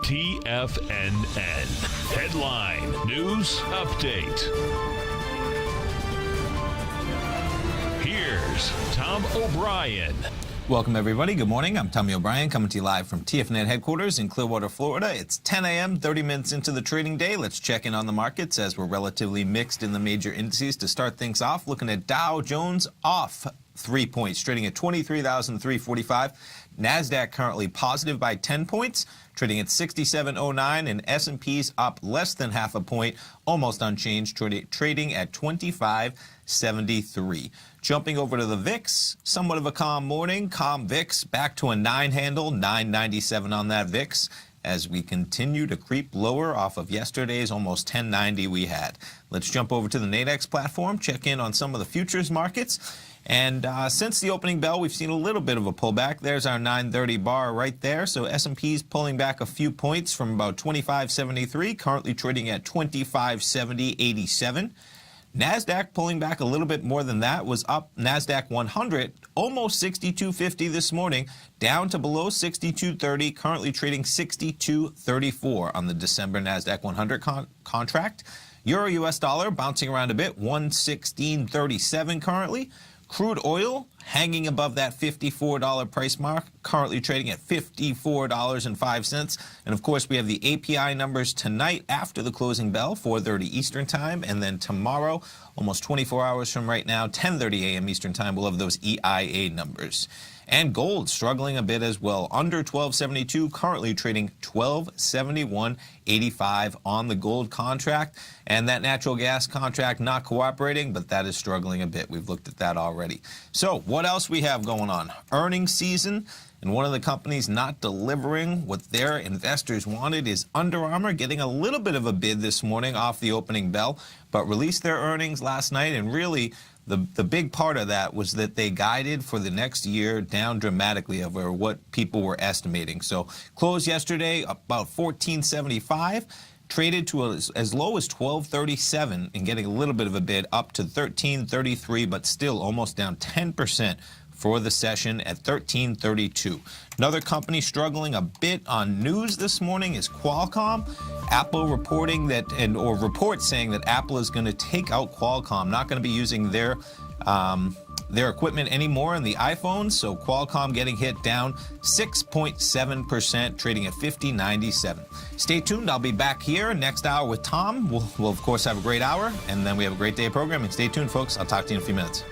TFNN. Headline News Update. Here's Tom O'Brien. Welcome, everybody. Good morning. I'm Tommy O'Brien, coming to you live from TFNN headquarters in Clearwater, Florida. It's 10 a.m., 30 minutes into the trading day. Let's check in on the markets as we're relatively mixed in the major indices. To start things off, looking at Dow Jones off 3 points, trading at 23,345. NASDAQ currently positive by 10 points, trading at 6709, and S&P's up less than half a point, almost unchanged, trading at 2573. Jumping over to the VIX, somewhat of a calm morning. Calm VIX back to a 9 handle, 997 on that VIX, as we continue to creep lower off of yesterday's almost 1090 we had. Let's jump over to the Nadex platform, check in on some of the futures markets. And since the opening bell, we've seen a little bit of a pullback. There's our 930 bar right there. So S&P's pulling back a few points from about 2573, currently trading at 2570.87. NASDAQ pulling back a little bit more than that, was up NASDAQ 100, almost 6250 this morning, down to below 6230, currently trading 6234 on the December NASDAQ 100 contract. Euro US dollar bouncing around a bit, 116.37 currently. Crude oil hanging above that $54 price mark, currently trading at $54.05. And of course, we have the API numbers tonight after the closing bell, 4:30 Eastern time. And then tomorrow, almost 24 hours from right now, 10:30 a.m. Eastern time, we'll have those EIA numbers. And gold struggling a bit as well, under 1272, currently trading 1271.85 on the gold contract. And that natural gas contract not cooperating, but that is struggling a bit. We've looked at that already. So what else we have going on? Earnings season. And one of the companies not delivering what their investors wanted is Under Armour, getting a little bit of a bid this morning off the opening bell, but released their earnings last night. And really, the big part of that was that they guided for the next year down dramatically over what people were estimating. So closed yesterday about 1475. Traded to as low as 1237 and getting a little bit of a bid up to 1333, but still almost down 10% for the session at 1332. Another company struggling a bit on news this morning is Qualcomm. Apple reporting that, or reports saying that Apple is going to take out Qualcomm, not going to be using their equipment anymore in the iPhones. So Qualcomm getting hit down 6.7%, trading at 50.97. Stay tuned. I'll be back here next hour with Tom. We'll of course have a great hour, and then we have a great day of programming. Stay tuned, folks. I'll talk to you in a few minutes.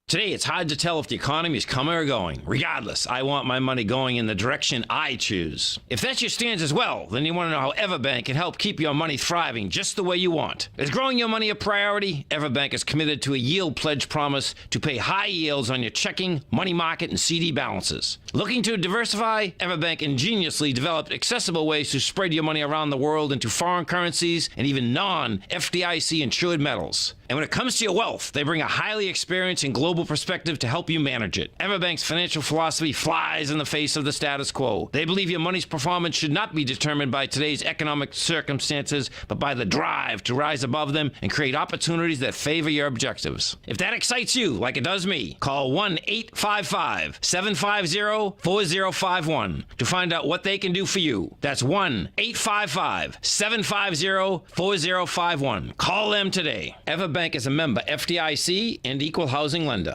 Today, it's hard to tell if the economy is coming or going. Regardless, I want my money going in the direction I choose. If that's your stance as well, then you want to know how EverBank can help keep your money thriving just the way you want. Is growing your money a priority? EverBank is committed to a yield pledge promise to pay high yields on your checking, money market, and CD balances. Looking to diversify? EverBank ingeniously developed accessible ways to spread your money around the world into foreign currencies and even non-FDIC insured metals. And when it comes to your wealth, they bring a highly experienced and global perspective to help you manage it. EverBank's financial philosophy flies in the face of the status quo. They believe your money's performance should not be determined by today's economic circumstances, but by the drive to rise above them and create opportunities that favor your objectives. If that excites you, like it does me, call 1-855-750-4051 to find out what they can do for you. That's 1-855-750-4051. Call them today. EverBank is a member FDIC and equal housing lender.